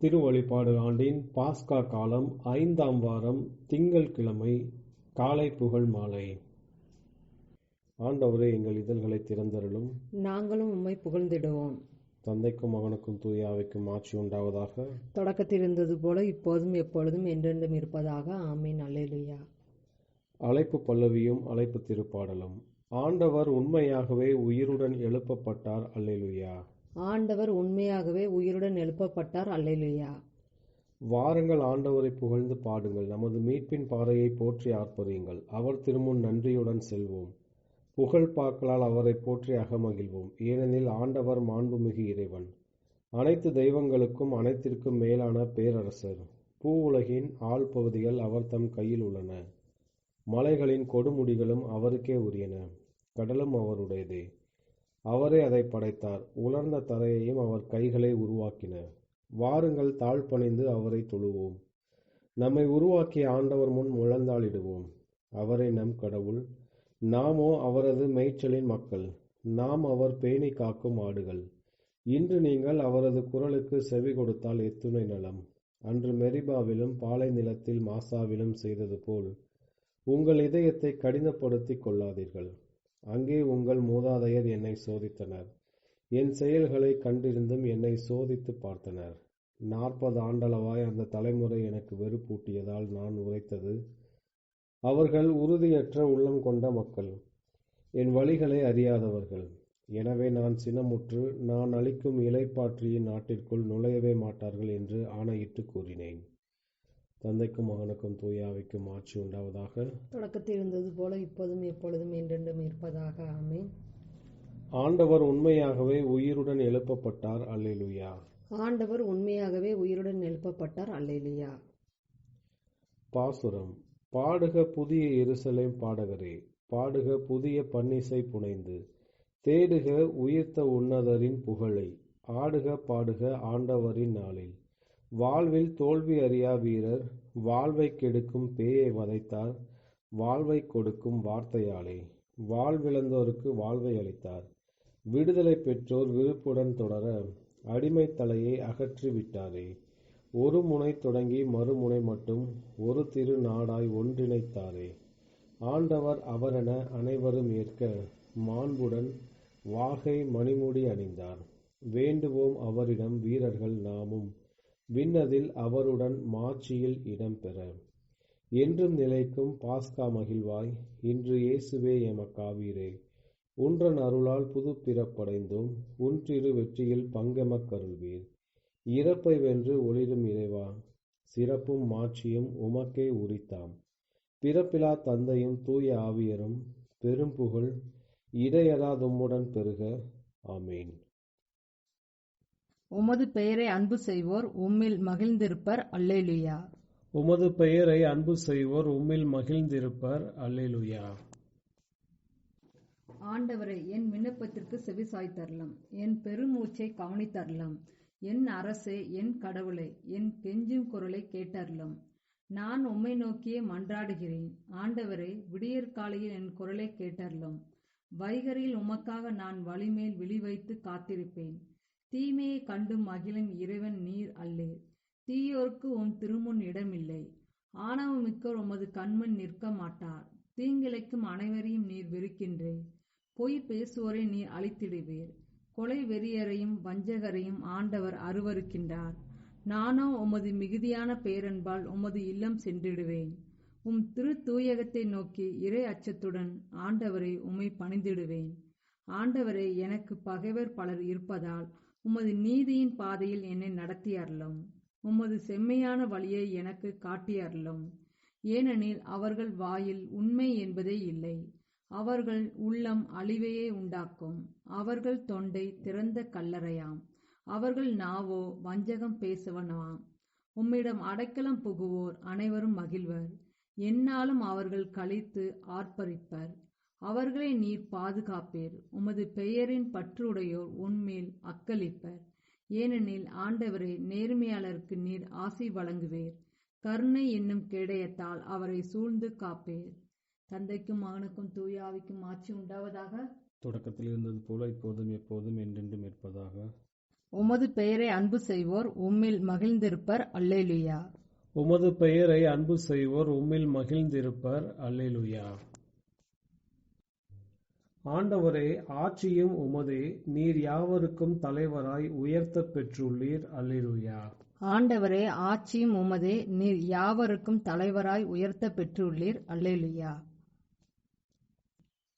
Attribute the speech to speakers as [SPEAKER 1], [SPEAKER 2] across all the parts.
[SPEAKER 1] திருவழிபாடு ஆண்டின் பாஸ்கா காலம் 5ஆம் வாரம் திங்கள்கிழமை காலை புகழ் மாலை. ஆண்டவரே, எங்கள் இதழ்களை திறந்தருளும்,
[SPEAKER 2] நாங்களும் உம்மை புகழ்ந்திடுவோம்.
[SPEAKER 1] தந்தைக்கும் மகனுக்கும் தூய ஆவிக்கும் ஆட்சி உண்டாவதாக.
[SPEAKER 2] தொடக்கத்தில் இருந்தது போல இப்போதும் எப்பொழுதும் என்றென்றும் இருப்பதாக. ஆமீன். அல்லேலூயா.
[SPEAKER 1] அழைப்பு பல்லவியும் அழைப்பு திருப்பாடலும். ஆண்டவர் உண்மையாகவே உயிருடன் எழுப்பப்பட்டார். அல்லேலூயா.
[SPEAKER 2] ஆண்டவர் உண்மையாகவே உயிருடன் எழுப்பப்பட்டார். அல்லேலூயா.
[SPEAKER 1] வாருங்கள், ஆண்டவரை புகழ்ந்து பாடுங்கள். நமது மீட்பின் பாறையை போற்றி ஆர்ப்பரியுங்கள். அவர் திருமுன் நன்றியுடன் செல்வோம். புகழ் பாக்களால் அவரை போற்றி அகமகிழ்வோம். ஏனெனில் ஆண்டவர் மாண்புமிகு இறைவன், அனைத்து தெய்வங்களுக்கும் அனைத்திற்கும் மேலான பேரரசர். பூ உலகின் ஆள் பகுதிகள் அவர் தம் கையில் உள்ளன. மலைகளின் கொடுமுடிகளும் அவருக்கே உரியன. கடலும் அவருடையதே, அவரே அதை படைத்தார். உலர்ந்த தரையையும் அவர் கைகளை உருவாக்கின. வாருங்கள், தாழ்பணிந்து அவரை தொழுவோம். நம்மை உருவாக்கிய ஆண்டவர் முன் முழந்தாளிடுவோம். அவரே நம் கடவுள், நாமோ அவரது மேய்ச்சலின் மக்கள். நாம் அவர் பேணி காக்கும் ஆடுகள். இன்று நீங்கள் அவரது குரலுக்கு செவி கொடுத்தால் எத்துணை நலம். அன்று மெரிபாவிலும் பாலை நிலத்தில் மாசாவிலும் செய்தது போல் உங்கள் இதயத்தை கடினப்படுத்திக் கொள்ளாதீர்கள். அங்கே உங்கள் மூதாதையர் என்னை சோதித்தனர். என் செயல்களை கண்டிருந்தும் என்னை சோதித்து பார்த்தனர். 40 ஆண்டளவாய் அந்த தலைமுறை எனக்கு வெறுப்பூட்டியதால் நான் உரைத்தது, அவர்கள் உறுதியற்ற உள்ளம் கொண்ட மக்கள், என் வழிகளை அறியாதவர்கள். எனவே நான் சினமுற்று, நான் அளிக்கும் இளைப்பாற்றியின் நாட்டிற்குள் நுழையவே மாட்டார்கள் என்று ஆணையிட்டு கூறினேன். தந்தைக்கும் மகனுக்கும் தூய ஆவிக்கும் ஆட்சி உண்டாவதாக.
[SPEAKER 2] தொடக்கத்தில் இருந்தது போல இப்போதும் எப்பொழுதும் என்றென்றும் இருப்பதாக. ஆமீன்.
[SPEAKER 1] ஆண்டவர் உண்மையாகவே உயிருடன் எழுப்பப்பட்டார். அல்லேலூயா.
[SPEAKER 2] ஆண்டவர் உண்மையாகவே உயிருடன் எழுப்பப்பட்டார். அல்லேலூயா.
[SPEAKER 1] பாசுரம். பாடுக புதிய எருசலேம் பாடகரே, பாடுக புதிய பன்னிசை புனைந்து, தேடுக உயிர்த்த உன்னதரின் புகழை, ஆடுக பாடுக ஆண்டவரின் நாளில். வாழ்வில் தோல்வி அறியா வீரர், வாழ்வை கெடுக்கும் பேயை வதைத்தார். வாழ்வை கொடுக்கும் வார்த்தையாலே வாழ்விழந்தோருக்கு வாழ்வை அளித்தார். விடுதலை பெற்றோர் விருப்புடன் தொடர அடிமை தலையை அகற்றி விட்டாரே. ஒரு முனை தொடங்கி மறுமுனை மட்டும் ஒரு திரு நாடாய் ஒன்றிணைத்தாரே. ஆண்டவர் அவரென அனைவரும் ஏற்க மாண்புடன் வாகை மணிமுடி அணிந்தார். வேண்டுவோம் அவரிடம் வீரர்கள் நாமும், விண்ணதில் அவருடன் மாட்சியில் இடம்பெற. என்றும் நிலைக்கும் பாஸ்கா மகிழ்வாய், இன்று இயேசுவே எமக்காவீரே. உன்றன் அருளால் புது பிறப்படைந்தோம், உன்றிரு வெற்றியில் பங்கெமக் கருள்வீர். இறப்பை வென்று ஒளிரும் இறைவா, சிறப்பும் மாட்சியும் உமக்கே உரித்தாம். பிறப்பிலா தந்தையும் தூய ஆவியரும் பெரும்புகழ் இடையறாதும்முடன் பெருக. ஆமேன்.
[SPEAKER 2] உமது பெயரை அன்பு செய்வோர் உம்மில் மகிழ்ந்திருப்பர். அல்லேலூயா.
[SPEAKER 1] உமது பெயரை அன்பு செய்வோர் உம்மில் மகிழ்ந்திருப்பர். அல்லேலூயா.
[SPEAKER 2] ஆண்டவரே, என் விண்ணப்பத்திற்கு செவி சாய்த்தருளும். என் பெருமூச்சை கவனித்தருளும். என் அரசே, என் கடவுளை, என் கெஞ்சும் குரலை கேட்டருளும். நான் உம்மை நோக்கியே மன்றாடுகிறேன். ஆண்டவரே, விடியற்காலையில் என் குரலை கேட்டருளும். வைகரியில் உமக்காக நான் வழிமேல் விழி வைத்து காத்திருப்பேன். தீமையை கண்டு மகிழும் இறைவன் நீர் அல்லீர். தீயோருக்கு உம் திருமுன் இடமில்லை. ஆணவமிக்கோர் உமது கண்முன் நிற்க மாட்டார். தீங்கிழைக்கும் அனைவரையும் நீர் வெறுக்கின்றீர். பொய் பேசுவோரை நீர் அழித்திடுவீர். கொலை வெறியரையும் வஞ்சகரையும் ஆண்டவர் அருவருக்கின்றார். நானோ உமது மிகுதியான பேரன்பால் உமது இல்லம் சென்றிடுவேன். உம் திரு தூயகத்தை நோக்கி இறை அச்சத்துடன் ஆண்டவரை உம்மை பணிந்திடுவேன். ஆண்டவரே, எனக்கு பகைவர் பலர் இருப்பதால் உமது நீதியின் பாதையில் என்னை நடத்தி அருளும். உமது செம்மையான வழியை எனக்கு காட்டி அருளும். ஏனெனில் அவர்கள் வாயில் உண்மை என்பதே இல்லை. அவர்கள் உள்ளம் அழிவையே உண்டாக்கும். அவர்கள் தொண்டை திறந்த கல்லறையாம். அவர்கள் நாவோ வஞ்சகம் பேசுவனவாம். உம்மிடம் அடைக்கலம் புகுவோர் அனைவரும் மகிழ்வர். எந்நாளும் அவர்கள் களித்து ஆர்ப்பரிப்பர். அவர்களை நீர் பாதுகாப்பீர். உமது பெயரின் பற்றுடையோர் உன்மேல் அக்களிப்பர். ஏனெனில் ஆண்டவரே, நேர்மையாளருக்கு நீர் ஆசி வழங்குவீர். கருணை என்னும் கேடயத்தால் அவரை சூழ்ந்து காப்பீர். தந்தைக்கும் மகனுக்கும் தூய ஆவிக்கும் ஆட்சி உண்டாவதாக.
[SPEAKER 1] தொடக்கத்தில் இருந்தது போல இப்போதும் எப்போதும் என்றென்றும் இருப்பதாக.
[SPEAKER 2] உமது பெயரை அன்பு செய்வோர் உம்மில் மகிழ்ந்திருப்பர். அல்லேலூயா.
[SPEAKER 1] உமது பெயரை அன்பு செய்வோர் உம்மில் மகிழ்ந்திருப்பர். அல்லேலூயா. ஆண்டவரே, ஆட்சியும் உமதே, நீர் யாவருக்கும் தலைவராய் உயர்த்தப் பெற்றுள்ளீர். அல்லேலூயா.
[SPEAKER 2] ஆண்டவரே, ஆட்சியும் உமதே, நீர் யாவருக்கும் தலைவராய் உயர்த்தப் பெற்றுள்ளீர். அல்லேலூயா.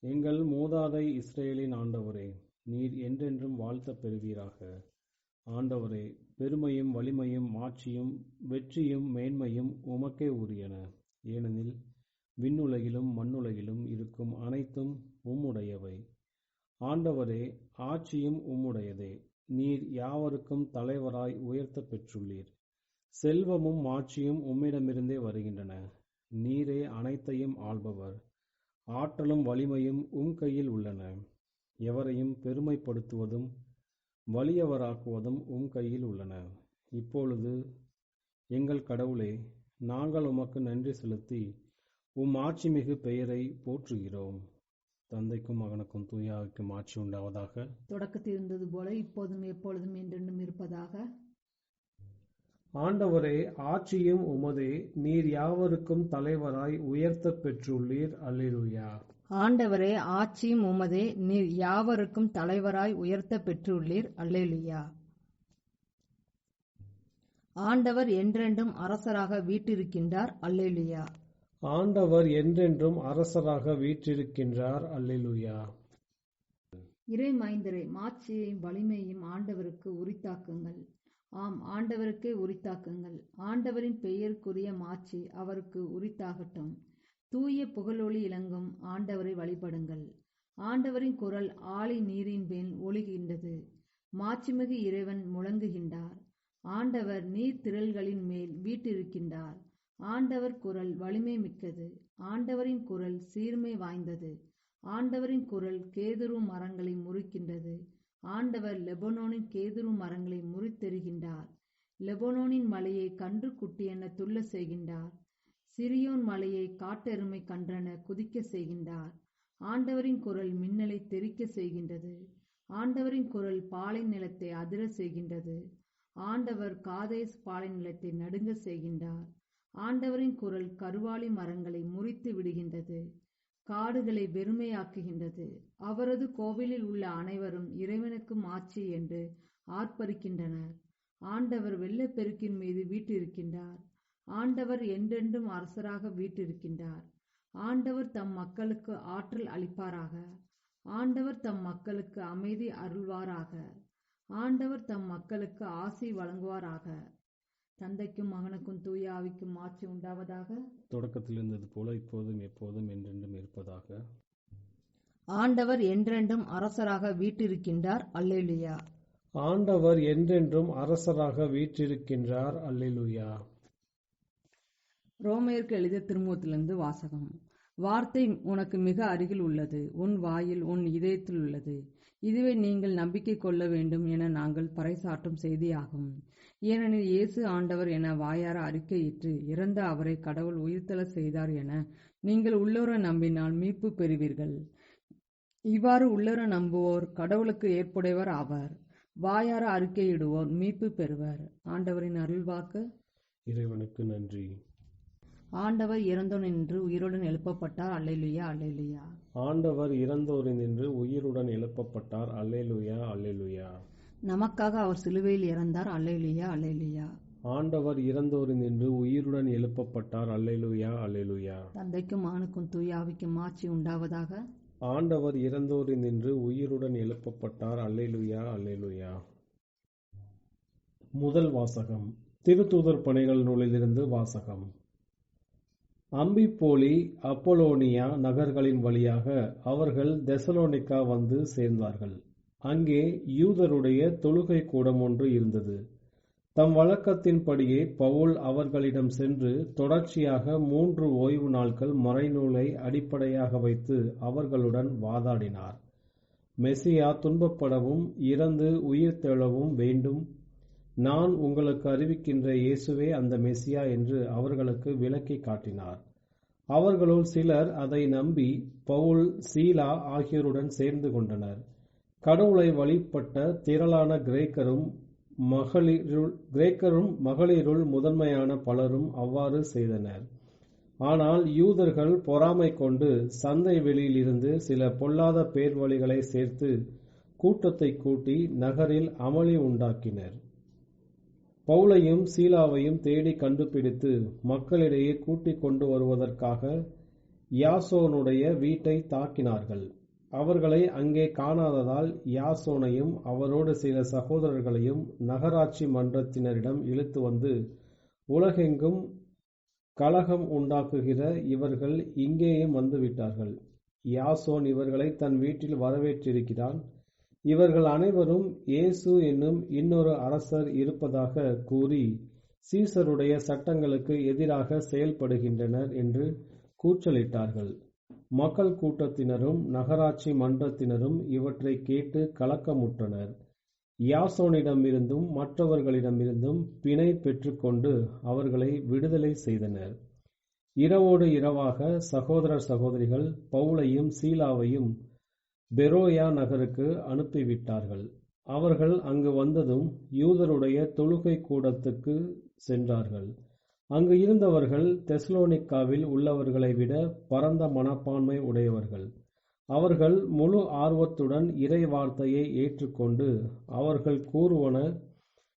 [SPEAKER 1] எங்கள் மூதாதை இஸ்ரவேலின் ஆண்டவரே, நீர் என்றென்றும் வாழ்த்தப் பெறுவீராக. ஆண்டவரே, பெருமையும் வலிமையும் ஆட்சியும் வெற்றியும் மேன்மையும் உமக்கே உரியன. ஏனெனில் விண்ணுலகிலும் மண்ணுலகிலும் இருக்கும் அனைத்தும் உம்முடையவை. ஆண்டவரே, ஆட்சியும் உம்முடையதே. நீர் யாவருக்கும் தலைவராய் உயர்த்தப் பெற்றுள்ளீர். செல்வமும் ஆட்சியும் உம்மிடமிருந்தே வருகின்றன. நீரே அனைத்தையும் ஆள்பவர். ஆற்றலும் வலிமையும் உம் கையில் உள்ளன. எவரையும் பெருமைப்படுத்துவதும் வலியவராக்குவதும் உம் கையில் உள்ளன. இப்பொழுது எங்கள் கடவுளே, நாங்கள் உமக்கு நன்றி செலுத்தி உம் ஆட்சிமிகு பெயரை போற்றுகிறோம். தந்தைக்கும் மகனுக்கும் தூய ஆவிக்கும் ஆட்சி உண்டாவதாக.
[SPEAKER 2] தொடக்கத்தில் இருந்தது போல இப்போதும் எப்பொழுதும் என்றென்றும் இருப்பதாக.
[SPEAKER 1] ஆண்டவரே, ஆட்சியும் உமதே, நீர் யாவருக்கும் தலைவராய் உயர்த்தப் பெற்றுள்ளீர். அல்லேலூயா.
[SPEAKER 2] ஆண்டவரே, ஆட்சியும் உமதே, நீர் யாவருக்கும் தலைவராய் உயர்த்தப் பெற்றுள்ளீர். அல்லேலூயா. ஆண்டவர் என்றென்றும் அரசராக வீற்றிருக்கின்றார். அல்லேலூயா.
[SPEAKER 1] ஆண்டவர் என்றென்றும் அரசராக வீற்றிருக்கின்றார். அல்லேலூயா.
[SPEAKER 2] இறை மைந்தரே, மாட்சியையும் வலிமையும் ஆண்டவருக்கு உரித்தாக்குங்கள். ஆம், ஆண்டவருக்கே உரித்தாக்குங்கள். ஆண்டவரின் பெயருக்குரிய மாட்சி அவருக்கு உரித்தாகட்டும். தூய புகழொளி இலங்கும் ஆண்டவரை வழிபடுங்கள். ஆண்டவரின் குரல் ஆழி நீரின் மேல் ஒலிகின்றது. மாட்சிமிகு இறைவன் முழங்குகின்றார். ஆண்டவர் நீர் திரள்களின் மேல் வீற்றிருக்கின்றார். ஆண்டவர் குரல் வலிமை மிக்கது. ஆண்டவரின் குரல் சீர்மை வாய்ந்தது. ஆண்டவரின் குரல் கேதுரு மரங்களை முறிக்கின்றது. ஆண்டவர் லெபனோனின் கேதுரு மரங்களை முறித்தெறிகின்றார். லெபனோனின் மலையை கன்று குட்டியென துள்ள செய்கின்றார். சிரியோன் மலையை காட்டெருமை கன்றென குதிக்க செய்கின்றார். ஆண்டவரின் குரல் மின்னலை தெறிக்க செய்கின்றது. ஆண்டவரின் குரல் பாலை நிலத்தை அதிர செய்கின்றது. ஆண்டவர் காதேஸ் பாலை நிலத்தை நடுங்க செய்கின்றார். ஆண்டவரின் குரல் கருவாலி மரங்களை முறித்து விடுகின்றது. காடுகளை வெறுமையாக்குகின்றது. அவரது கோவிலில் உள்ள அனைவரும் இறைவனுக்கு மாட்சி என்று ஆர்ப்பரிக்கின்றனர். ஆண்டவர் வெள்ளப்பெருக்கின் மீது வீற்றிருக்கின்றார். ஆண்டவர் என்றென்றும் அரசராக வீற்றிருக்கின்றார். ஆண்டவர் தம் மக்களுக்கு ஆற்றல் அளிப்பாராக. ஆண்டவர் தம் மக்களுக்கு அமைதி அருள்வாராக. ஆண்டவர் தம் மக்களுக்கு ஆசி வழங்குவாராக. தந்தைக்கும் மகனுக்கும் தூய ஆவிக்கும் ஆட்சி உண்டாவதாக.
[SPEAKER 1] தொடக்கத்தில் இருந்தது போல இப்போதும் எப்போதும் என்றென்றும் இருப்பதாக.
[SPEAKER 2] ஆண்டவர் என்றென்றும் அரசராக வீற்றிருக்கின்றார். அல்லேலூயா.
[SPEAKER 1] ஆண்டவர் என்றென்றும் அரசராக வீற்றிருக்கின்றார். அல்லேலூயா.
[SPEAKER 2] ரோமையருக்கு எழுதிய திருமுகத்திலிருந்து வாசகம். வார்த்தை உனக்கு மிக அருகில் உள்ளது, உன் வாயில் உன் இதயத்தில் உள்ளது. இதுவே நீங்கள் நம்பிக்கை கொள்ள வேண்டும் என நாங்கள் பறைசாற்றும் செய்தியாகும். ஏனெனில் இயேசு ஆண்டவர் என வாயார அறிக்கையிட்டு இறந்த அவரை கடவுள் உயிர்த்தெழ செய்தார் என நீங்கள் உள்ளுர நம்பினால் மீட்பு பெறுவீர்கள். இவ்வாறு உள்ளுர நம்புவோர் கடவுளுக்கு ஏற்புடையவர் ஆவர். வாயார அறிக்கையிடுவோர் மீட்பு பெறுவர். ஆண்டவரின் அருள்வாக்கு.
[SPEAKER 1] இறைவனுக்கு நன்றி.
[SPEAKER 2] ஆண்டவர் இறந்தோரினின்று உயிருடன் எழுப்பப்பட்டார். அல்லேலூயா. அல்லேலூயா.
[SPEAKER 1] ஆண்டவர் இறந்தோரினின்று உயிருடன் எழுப்பப்பட்டார். அல்லேலூயா. அல்லேலூயா.
[SPEAKER 2] நமக்காக அவர் சிலுவையில் இறந்தார். அல்லேலூயா. அல்லேலூயா.
[SPEAKER 1] ஆண்டவர் இறந்தோரினின்று உயிருடன் எழுப்பப்பட்டார். அல்லேலூயா. அல்லேலூயா.
[SPEAKER 2] தந்தைக்கும் மகனுக்கும் தூய ஆவிக்கும் ஆட்சி உண்டாவதாக.
[SPEAKER 1] ஆண்டவர் இறந்தோரினின்று உயிருடன் எழுப்பப்பட்டார். அல்லேலூயா. அல்லேலூயா. முதல் வாசகம். திருத்தூதர் பணிகள் நூலிலிருந்து வாசகம். அம்பிப்போலி அப்போலோனியா நகர்களின் வழியாக அவர்கள் தெசலோனிக்கா வந்து சேர்ந்தார்கள். அங்கே யூதருடைய தொழுகை கூடம் ஒன்று இருந்தது. தம் வழக்கத்தின்படியே பவுல் அவர்களிடம் சென்று தொடர்ச்சியாக 3 ஓய்வு நாட்கள் மறைநூலை அடிப்படையாக வைத்து அவர்களுடன் வாதாடினார். மெசியா துன்பப்படவும் இறந்து உயிர்த்தெழவும் வேண்டும். நான் உங்களுக்கு அறிவிக்கின்ற இயேசுவே அந்த மெசியா என்று அவர்களுக்கு விளக்கி காட்டினார். அவர்களுள் சிலர் அதை நம்பி பவுல், சீலா ஆகியோருடன் சேர்ந்து கொண்டனர். கடவுளை வழிபட்ட திரளான கிரேக்கரும் மகளிருள் முதன்மையான பலரும் அவ்வாறு செய்தனர். ஆனால் யூதர்கள் பொறாமை கொண்டு சந்தை வெளியிலிருந்து சில பொல்லாத பேர்வழிகளை சேர்த்து கூட்டத்தை கூட்டி நகரில் அமளி உண்டாக்கினர். பவுலையும் சீலாவையும் தேடி கண்டுபிடித்து மக்களிடையே கூட்டிக் கொண்டு வருவதற்காக யாசோனுடைய வீட்டை தாக்கினார்கள். அவர்களை அங்கே காணாததால் யாசோனையும் அவரோடு சில சகோதரர்களையும் நகராட்சி மன்றத்தினரிடம் இழுத்து வந்து, உலகெங்கும் கலகம் உண்டாக்குகிற இவர்கள் இங்கேயும் வந்துவிட்டார்கள். யாசோன் இவர்களை தன் வீட்டில் வரவேற்றிருக்கிறான். இவர்கள் அனைவரும் இயேசு என்னும் இன்னொரு அரசர் இருப்பதாக கூறி சீசருடைய சட்டங்களுக்கு எதிராக செயல்படுகின்றனர் என்று கூச்சலிட்டார்கள். மக்கள் கூட்டத்தினரும் நகராட்சி மன்றத்தினரும் இவற்றை கேட்டு கலக்கமுற்றனர். யாசோனிடமிருந்தும் மற்றவர்களிடமிருந்தும் பிணை பெற்றுக்கொண்டு அவர்களை விடுதலை செய்தனர். இரவோடு இரவாக சகோதரிகள் பவுலையும் சீலாவையும் பெரோயா நகருக்கு அனுப்பிவிட்டார்கள். அவர்கள் அங்கு வந்ததும் யூதருடைய தொழுகை கூடத்துக்கு சென்றார்கள். அங்கு இருந்தவர்கள் தெசலோனிக்காவில் உள்ளவர்களை விட பரந்த மனப்பான்மை உடையவர்கள். அவர்கள் முழு ஆர்வத்துடன் இறை வார்த்தையை ஏற்றுக்கொண்டு அவர்கள் கூறுவன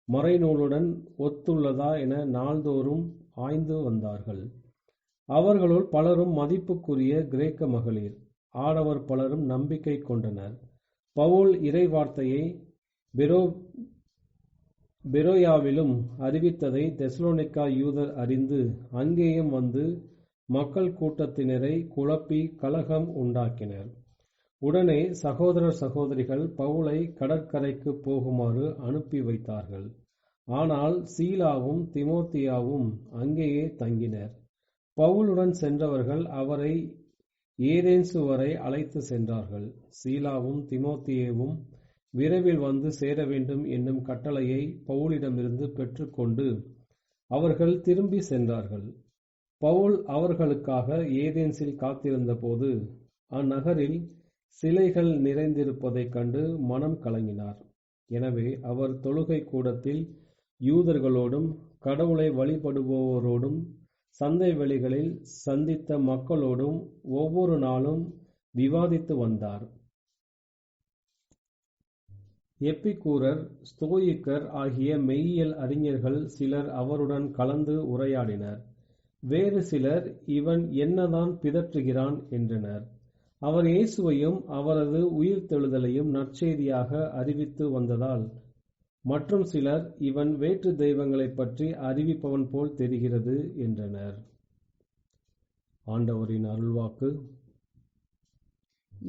[SPEAKER 1] மறைநூலுடன் ஒத்துள்ளதா என நாள்தோறும் ஆய்ந்து வந்தார்கள். அவர்களுள் பலரும் மதிப்புக்குரிய கிரேக்க மகளிர், ஆடவர் பலரும் நம்பிக்கை கொண்டனர். பவுல் இறை வார்த்தையை பெரோயாவிலும் அறிவித்ததை தெசலோனிக்கா யூதர் அறிந்து அங்கேயும் வந்து மக்கள் கூட்டத்தினரை குழப்பி கலகம் உண்டாக்கினர். உடனே சகோதரிகள் பவுலை கடற்கரைக்கு போகுமாறு அனுப்பி வைத்தார்கள். ஆனால் சீலாவும் தீமோத்தேயுவும் அங்கேயே தங்கினர். பவுலுடன் சென்றவர்கள் அவரை ஏதேன்சு வரை அழைத்து சென்றார்கள். சீலாவும் தீமோத்தேயுவும் விரைவில் வந்து சேர வேண்டும் என்னும் கட்டளையை பவுலிடமிருந்து பெற்றுக்கொண்டு அவர்கள் திரும்பி சென்றார்கள். பவுல் அவர்களுக்காக ஏதேன்சில் காத்திருந்த போது அந்நகரில் சிலைகள் நிறைந்திருப்பதைக் கண்டு மனம் கலங்கினார். எனவே அவர் தொழுகை கூடத்தில் யூதர்களோடும் கடவுளை வழிபடுபவரோடும் சந்தை வெளிகளில் சந்தித்த மக்களோடும் ஒவ்வொரு நாளும் விவாதித்து வந்தார். எப்பிக்கூரர், ஸ்தோயிக்கர் ஆகிய மெய்யியல் அறிஞர்கள் சிலர் அவருடன் கலந்து உரையாடினர். வேறு சிலர், இவன் என்னதான் பிதற்றுகிறான் என்றனர். அவர் இயேசுவையும் அவரது உயிர்த்தெழுதலையும் நற்செய்தியாக அறிவித்து வந்ததால் மற்றும் சிலர், இவன் வேற்று தெய்வங்களைப் பற்றி அறிவிப்பவன் போல் தெரிகிறது என்றனர். ஆண்டவரின் அருள்வாக்கு.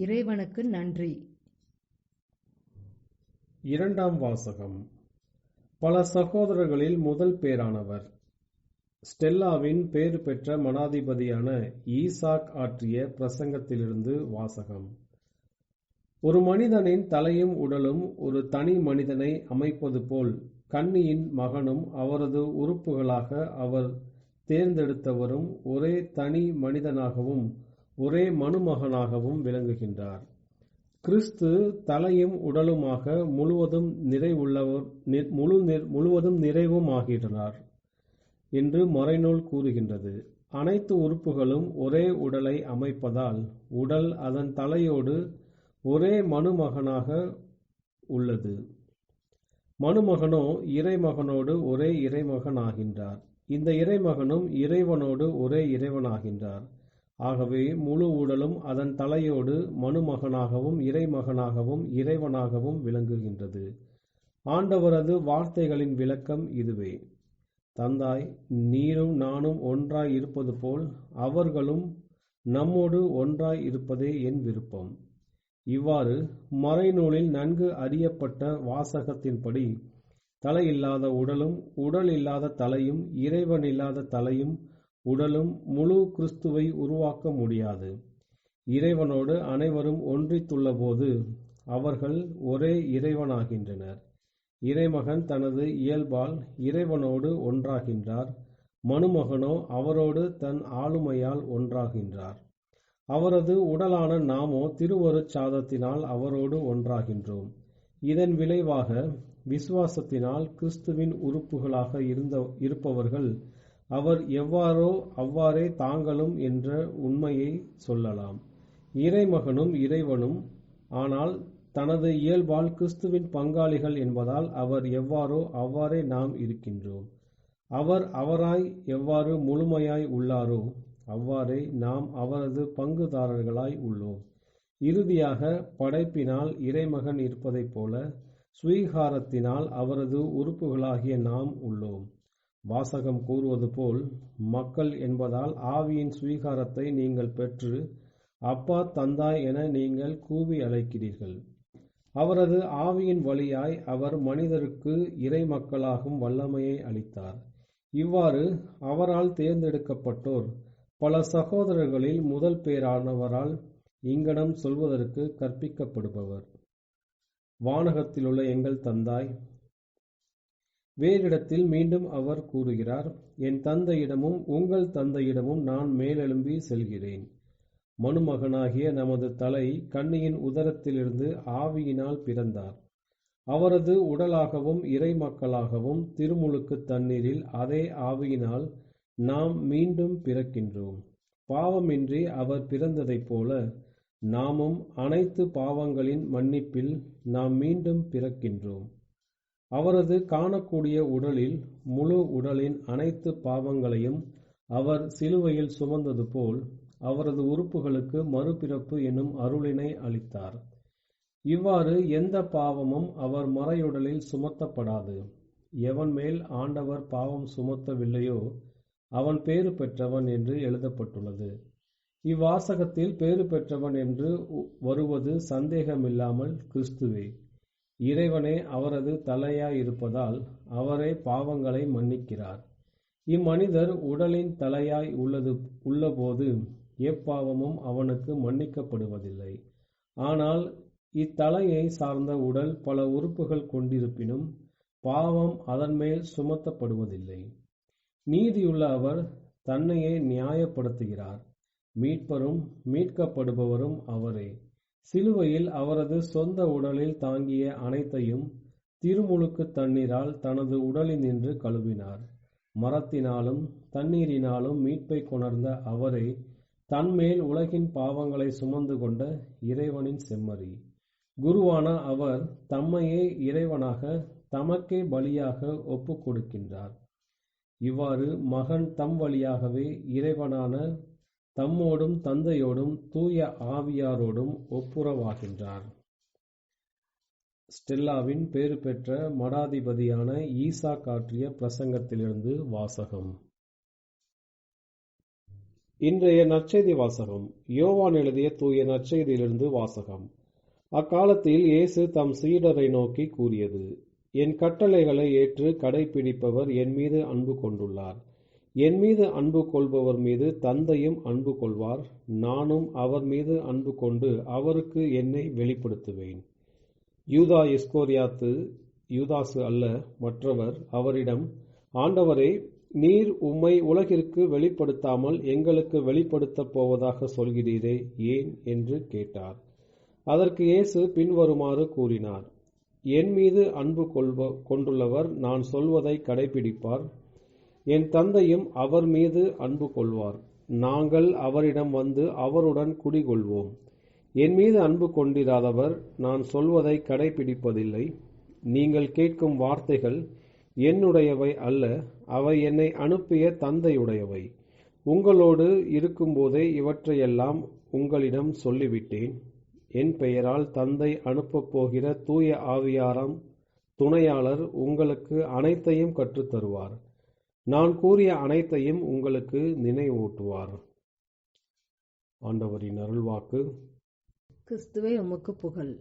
[SPEAKER 2] இறைவனுக்கு நன்றி.
[SPEAKER 1] இரண்டாம் வாசகம். பல சகோதரர்களில் முதல் பேரானவர் ஸ்டெல்லாவின் பேறு பெற்ற மனாதிபதியான ஈசாக் ஆற்றிய பிரசங்கத்திலிருந்து வாசகம். ஒரு மனிதனின் தலையும் உடலும் ஒரு தனி மனிதனை அமைப்பது போல் கன்னியின் மகனும் அவரது உறுப்புகளாக அவர் தேர்ந்தெடுத்தவரும் ஒரே தனி மனிதனாகவும் ஒரே மனுமகனாகவும் விளங்குகின்றார். கிறிஸ்து தலையும் உடலுமாக முழுவதும் நிறைவுமாகிறார் என்று மறைநூல் கூறுகின்றது. அனைத்து உறுப்புகளும் ஒரே உடலை அமைப்பதால் உடல் அதன் தலையோடு ஒரே மனுமகனாக உள்ளது. மனுமகனோ இறைமகனோடு ஒரே இறைமகன் ஆகின்றார். இந்த இறைமகனும் இறைவனோடு ஒரே இறைவனாகின்றார். ஆகவே முழு உடலும் அதன் தலையோடு மனுமகனாகவும் இறைமகனாகவும் இறைவனாகவும் விளங்குகின்றது. ஆண்டவரது வார்த்தைகளின் விளக்கம் இதுவே. தந்தாய், நீரும் நானும் ஒன்றாய் இருப்பது போல் அவர்களும் நம்மோடு ஒன்றாய் இருப்பதே என் விருப்பம். இவ்வாறு மறைநூலில் நன்கு அறியப்பட்ட வாசகத்தின்படி தலையில்லாத உடலும் உடல் இல்லாத தலையும் இறைவன் இல்லாத தலையும் உடலும் முழு கிறிஸ்துவை உருவாக்க முடியாது. இறைவனோடு அனைவரும் ஒன்றித்துள்ள போது அவர்கள் ஒரே இறைவனாகின்றனர். இறைமகன் தனது இயல்பால் இறைவனோடு ஒன்றாகின்றார். மனுமகனோ அவரோடு தன் ஆளுமையால் ஒன்றாகின்றார். அவரது உடலான நாமோ திருவருட்சாதத்தினால் அவரோடு ஒன்றாகின்றோம். இதன் விளைவாக விசுவாசத்தினால் கிறிஸ்துவின் உறுப்புகளாக இருப்பவர்கள் அவர் எவ்வாறோ அவ்வாறே தாங்களும் என்ற உண்மையை சொல்லலாம். இறைமகனும் இறைவனும் ஆனால் தனது இயல்பால் கிறிஸ்துவின் பங்காளிகள் என்பதால் அவர் எவ்வாறோ அவ்வாறே நாம் இருக்கின்றோம். அவர் அவராய் எவ்வாறு முழுமையாய் உள்ளாரோ அவ்வாறே நாம் அவரது பங்குதாரர்களாய் உள்ளோம். இறுதியாக படைப்பினால் இறைமகன் இருப்பதைப் போல சுவீகாரத்தினால் அவரது உறுப்புகளாகிய நாம் உள்ளோம். வாசகம் கூறுவது போல், மக்கள் என்பதால் ஆவியின் சுவீகாரத்தை நீங்கள் பெற்று அப்பா தந்தாய் என நீங்கள் கூவி அழைக்கிறீர்கள். அவரது ஆவியின் வழியாய் அவர் மனிதருக்கு இறை மக்களாகும் வல்லமையை அளித்தார். இவ்வாறு அவரால் தேர்ந்தெடுக்கப்பட்டோர் பல சகோதரர்களில் முதல் பேரானவரால் இங்கனம் சொல்வதற்கு கற்பிக்கப்படுபவர். வானகத்திலுள்ள எங்கள் தந்தாய். வேறிடத்தில் மீண்டும் அவர் கூறுகிறார், என் தந்தையிடமும் உங்கள் தந்தையிடமும் நான் மேலெழும்பி செல்கிறேன். மனுமகனாகிய நமது தலை கன்னியின் உதரத்திலிருந்து ஆவியினால் பிறந்தார். அவரது உடலாகவும் இறை மக்களாகவும் திருமுழுக்கு தண்ணீரில் அதே ஆவியினால் நாம் மீண்டும் பிறக்கின்றோம். பாவமின்றி அவர் பிறந்ததைப் போல நாமும் அனைத்து பாவங்களின் மன்னிப்பில் நாம் மீண்டும் பிறக்கின்றோம். அவரது காணக்கூடிய உடலில் முழு உடலின் அனைத்து பாவங்களையும் அவர் சிலுவையில் சுமந்தது போல் அவரது உறுப்புகளுக்கு மறுபிறப்பு என்னும் அருளினை அளித்தார். இவ்வாறு எந்த பாவமும் அவர் மறையுடலில் சுமத்தப்படாது. எவன் மேல் ஆண்டவர் பாவம் சுமத்தவில்லையோ அவன் பேறு பெற்றவன் என்று எழுதப்பட்டுள்ளது. இவ்வாசகத்தில் பேறு பெற்றவன் என்று வருவது சந்தேகமில்லாமல் கிறிஸ்துவே. இறைவனே அவரது தலையாயிருப்பதால் அவரே பாவங்களை மன்னிக்கிறார். இம்மனிதர் உடலின் தலையாய் உள்ளபோது எப்பாவமும் அவனுக்கு மன்னிக்கப்படுவதில்லை. ஆனால் இத்தலையை சார்ந்த உடல் பல உறுப்புகள் கொண்டிருப்பினும் பாவம் அதன் மேல் சுமத்தப்படுவதில்லை. நீதியுள்ள அவர் தன்னையே நியாயப்படுத்துகிறார். மீட்பரும் மீட்கப்படுபவரும் அவரே. சிலுவையில் அவரது சொந்த உடலில் தாங்கிய அனைத்தையும் திருமுழுக்கு தண்ணீரால் தனது உடலினின்று கழுவினார். மரத்தினாலும் தண்ணீரினாலும் மீட்பை கொணர்ந்த அவரே தன்மேல் உலகின் பாவங்களை சுமந்து கொண்ட இறைவனின் செம்மறி. குருவான அவர் தம்மையே இறைவனாக தமக்கே பலியாக ஒப்புக் கொடுக்கின்றார். இவ்வாறு மகன் தம் வழியாகவே இறைவனான தம்மோடும் தந்தையோடும் தூய ஆவியாரோடும் ஒப்புரவாகின்றார். ஸ்டெல்லாவின் பேறு பெற்ற மடாதிபதியான ஈசா காற்றிய பிரசங்கத்திலிருந்து வாசகம். இன்றைய நற்செய்தி வாசகம் யோவான் எழுதிய தூய நற்செய்தியிலிருந்து வாசகம். அக்காலத்தில் இயேசு தம் சீடரை நோக்கி கூறியது, என் கட்டளைகளை ஏற்று கடைபிடிப்பவர் என் மீது அன்பு கொண்டுள்ளார். என் மீது அன்பு கொள்பவர் மீது தந்தையும் அன்பு கொள்வார். நானும் அவர் மீது அன்பு கொண்டு அவருக்கு என்னை வெளிப்படுத்துவேன். யூதா இஸ்கோரியாத்து யூதாசு அல்ல, மற்றவர் அவரிடம், ஆண்டவரே, நீர் உம்மை உலகிற்கு வெளிப்படுத்தாமல் எங்களுக்கு வெளிப்படுத்தப் போவதாக சொல்கிறீரே, ஏன் என்று கேட்டார். அதற்கு இயேசு பின்வருமாறு கூறினார், என் மீது அன்பு கொண்டுள்ளவர் நான் சொல்வதை கடைபிடிப்பார். என் தந்தையும் அவர் மீது அன்பு கொள்வார். நாங்கள் அவரிடம் வந்து அவருடன் குடிகொள்வோம். என் மீது அன்பு கொண்டிராதவர் நான் சொல்வதை கடைபிடிப்பதில்லை. நீங்கள் கேட்கும் வார்த்தைகள் என்னுடையவை அல்ல, அவை என்னை அனுப்பிய தந்தையுடையவை. உங்களோடு இருக்கும்போதே இவற்றையெல்லாம் உங்களிடம் சொல்லிவிட்டேன். என் பெயரால் தந்தை அனுப்பப் போகிற தூய ஆவியாராம் துணையாளர் உங்களுக்கு அனைத்தையும் கற்றுத்தருவார். நான் கூறிய அனைத்தையும் உங்களுக்கு நினைவூட்டுவார். ஆண்டவரின் அருள்வாக்கு.
[SPEAKER 2] கிறிஸ்துவே உமக்கு புகழ்.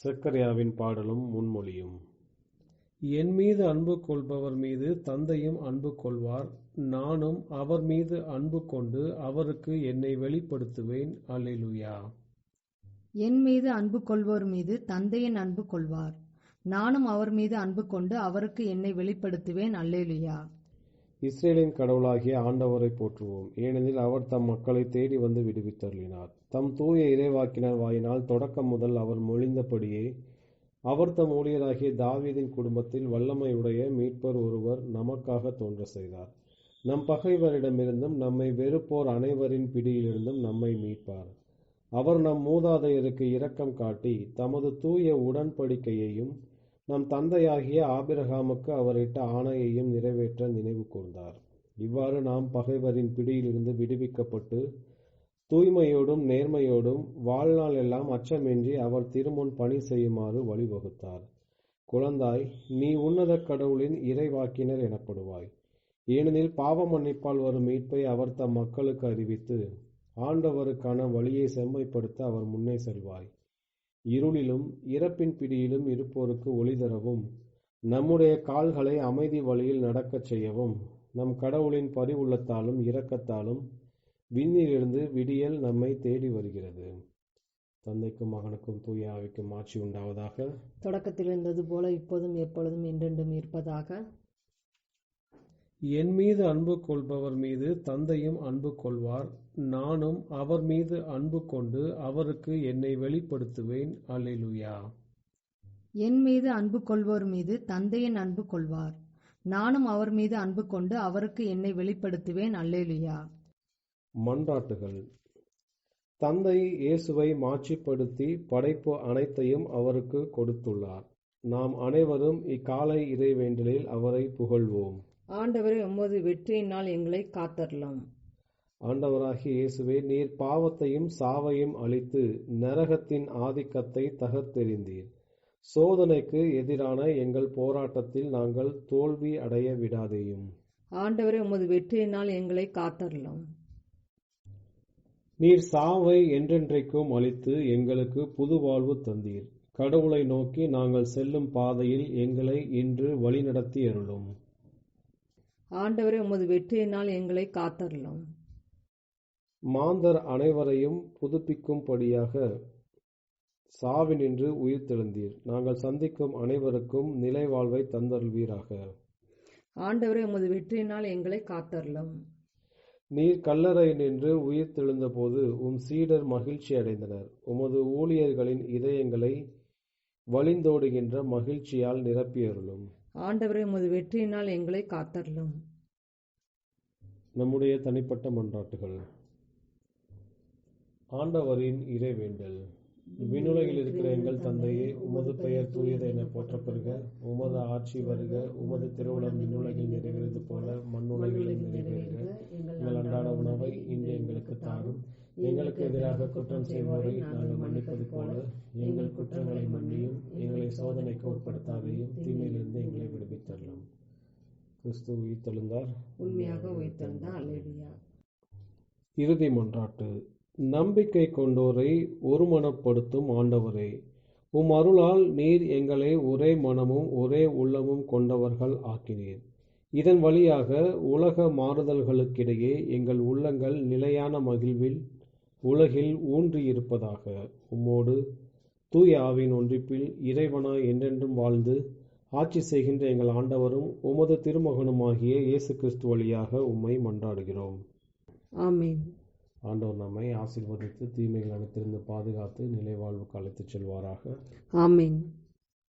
[SPEAKER 1] சக்கரியாவின் பாடலும் முன்மொழியும். என் மீது அன்பு கொள்பவர் மீது தந்தையும் அன்பு கொள்வார். நானும் அவர் மீது அன்பு கொண்டு அவருக்கு என்னை வெளிப்படுத்துவேன். அல்லேலூயா.
[SPEAKER 2] என் மீது அன்பு கொள்வோர் மீது தந்தையின் அன்பு கொள்வார். நானும் அவர் மீது அன்பு கொண்டு அவருக்கு என்னை வெளிப்படுத்துவேன். அல்லேலூயா.
[SPEAKER 1] இஸ்ரேலின் கடவுளாகிய ஆண்டவரை போற்றுவோம். ஏனெனில் அவர் தம் மக்களை தேடி வந்து விடுவித்தருளினார். தம் தூய இறைவாக்கினர் வாயினால் தொடக்கம் முதல் அவர் மொழிந்தபடியே அவர் தம் ஊழியராகிய தாவீதின் குடும்பத்தில் வல்லமையுடைய மீட்பர் ஒருவர் நமக்காக தோன்ற செய்தார். நம் பகைவரிடமிருந்தும் நம்மை வெறுப்போர் அனைவரின் பிடியிலிருந்தும் நம்மை மீட்பார். அவர் நம் மூதாதையருக்கு இரக்கம் காட்டி தமது தூய உடன்படிக்கையையும் நம் தந்தையாகிய ஆபிரகாமுக்கு அவர் இட்ட ஆணையையும் நிறைவேற்ற நினைவு கூர்ந்தார். இவ்வாறு நாம் பகைவரின் பிடியிலிருந்து விடுவிக்கப்பட்டு தூய்மையோடும் நேர்மையோடும் வாழ்நாள் எல்லாம் அச்சமின்றி அவர் திருமுன் பணி செய்யுமாறு வழிவகுத்தார். குழந்தாய், நீ உன்னத கடவுளின் இறைவாக்கினர் எனப்படுவாய். ஏனெனில் பாவ மன்னிப்பால் வரும் மீட்பை அவர் தம் மக்களுக்கு அறிவித்து ஆண்டவருக்கான வழியை செம்மைப்படுத்த அவர் முன்னே செல்வாய். இருளிலும் இறப்பின் பிடியிலும் இருப்போருக்கு ஒளி தரவும் நம்முடைய கால்களை அமைதி வழியில் நடக்கச் செய்யவும் நம் கடவுளின் பரிவுள்ளத்தாலும் இரக்கத்தாலும் விண்ணிலிருந்து விடியல் நம்மை தேடி வருகிறது. தந்தைக்கும் மகனுக்கும் தூய ஆவிக்கும் ஆட்சி உண்டாவதாக.
[SPEAKER 3] தொடக்கத்தில் இருந்தது போல இப்போதும் எப்பொழுதும் என்றென்றும் இருப்பதாக.
[SPEAKER 1] என் மீது அன்பு கொள்பவர் மீது தந்தையும் அன்பு கொள்வார். நானும் அவர் மீது அன்பு கொண்டு அவருக்கு என்னை வெளிப்படுத்துவேன். அல்லேலூயா.
[SPEAKER 3] என் மீது அன்பு கொள்வோர் மீது தந்தையின் அன்பு கொள்வார். நானும் அவர் மீது அன்பு கொண்டு அவருக்கு என்னை வெளிப்படுத்துவேன். அல்லேலூயா.
[SPEAKER 1] மன்றாட்டுகள். தந்தை இயேசுவை மாட்சிப்படுத்தி படைப்பு அனைத்தையும் அவருக்கு கொடுத்துள்ளார். நாம் அனைவரும் இக்காலை இறைவேண்டலில் அவரை புகழ்வோம்.
[SPEAKER 3] ஆண்டவரே, உமது வெற்றியினால் எங்களை காத்தரலாம்.
[SPEAKER 1] ஆண்டவராகிய இயேசுவே, நீர் பாவத்தையும் சாவையும் அழித்து நரகத்தின் ஆதிக்கத்தை தகர்த்தெறிந்தீர். சோதனைக்கு எதிரான எங்கள் போராட்டத்தில் நாங்கள் தோல்வி அடைய விடாதேயும்.
[SPEAKER 3] ஆண்டவரே, உமது வெற்றியினால் எங்களை காத்தரலாம்.
[SPEAKER 1] நீர் சாவை என்றென்றைக்கும் அழித்து எங்களுக்கு புது வாழ்வு தந்தீர். கடவுளை நோக்கி நாங்கள் செல்லும் பாதையில் எங்களை இன்று வழிநடத்தி அருளும்.
[SPEAKER 3] ஆண்டவரே, உமது வெற்றியினால் எங்களை காத்தரலாம்.
[SPEAKER 1] மாந்தர் அனைவரையும் புதுப்பிக்கும்படியாக சாவினின்று உயிர்த்தெழுந்தீர். நாங்கள் சந்திக்கும் அனைவருக்கும் நிலை வாழ்வை தந்தருள்வீராக.
[SPEAKER 3] ஆண்டவரே, உமது வெற்றியினால் எங்களை காத்தரலாம்.
[SPEAKER 1] நீர் கல்லறை நின்று உயிர்த்தெழுந்த போது சீடர் மகிழ்ச்சி அடைந்தனர். உமது ஊழியர்களின் இதயங்களை வழிந்தோடுகின்ற மகிழ்ச்சியால் நிரப்பியருளும்.
[SPEAKER 3] ஆண்டவரே, உமது வெற்றியினால் எங்களை காத்தரலாம்.
[SPEAKER 1] நம்முடைய தனிப்பட்ட மன்றாட்டுகள். ஆண்டவரின் இறைவேண்டல். விண்ணுலகில் இருக்கிற எங்கள் தந்தையே, உமது பெயர் தூயது என போற்றப்பெறுக. உமது ஆட்சி வருக. உமது திருவுளம் விண்ணுலகில் நிறைவேறுவது போல மண்ணுலகிலும் நிறைவேறுக. எங்கள் அன்றாட உணவை இன்று எங்களுக்கு தாரும். எங்களுக்கு எதிராக குற்றம் செய்வோரை நாங்கள் மன்னிப்பது போல எங்கள் குற்றங்களை மன்னியும். எங்களை சோதனைக்கு உட்படுத்தாதையும் தீமையிலிருந்து எங்களை விடுவித்தரலாம். கிறிஸ்து உயிர்த்தெழுந்தார்.
[SPEAKER 3] உண்மையாக உயிர்த்தெழுந்தார். அல்லேலூயா.
[SPEAKER 1] இறுதி மன்றாட்டு. நம்பிக்கை கொண்டோரை ஒருமனப்படுத்தும் ஆண்டவரே, அருளால் நீர் எங்களை ஒரே மனமும் ஒரே உள்ளமும் கொண்டவர்கள் ஆக்கினீர். இதன் வழியாக உலக மாறுதல்களுக்கிடையே எங்கள் உள்ளங்கள் நிலையான மகிழ்வில் உலகில் ஊன்றியிருப்பதாக. உம்மோடு தூய ஆவியின் ஒன்றிப்பில் இறைவனாய் என்றென்றும் வாழ்ந்து ஆட்சி செய்கின்ற எங்கள் ஆண்டவரும் உமது திருமகனுமாகிய இயேசு கிறிஸ்து வழியாக உம்மை மன்றாடுகிறோம்.
[SPEAKER 3] ஆமென்.
[SPEAKER 1] ஆண்டவர் நம்மை ஆசீர்வதித்து தீமைகள் அனைத்திலிருந்து பாதுகாத்து நிலை வாழ்வுக்கு அழைத்துச் செல்வாராக.
[SPEAKER 3] ஆமென்.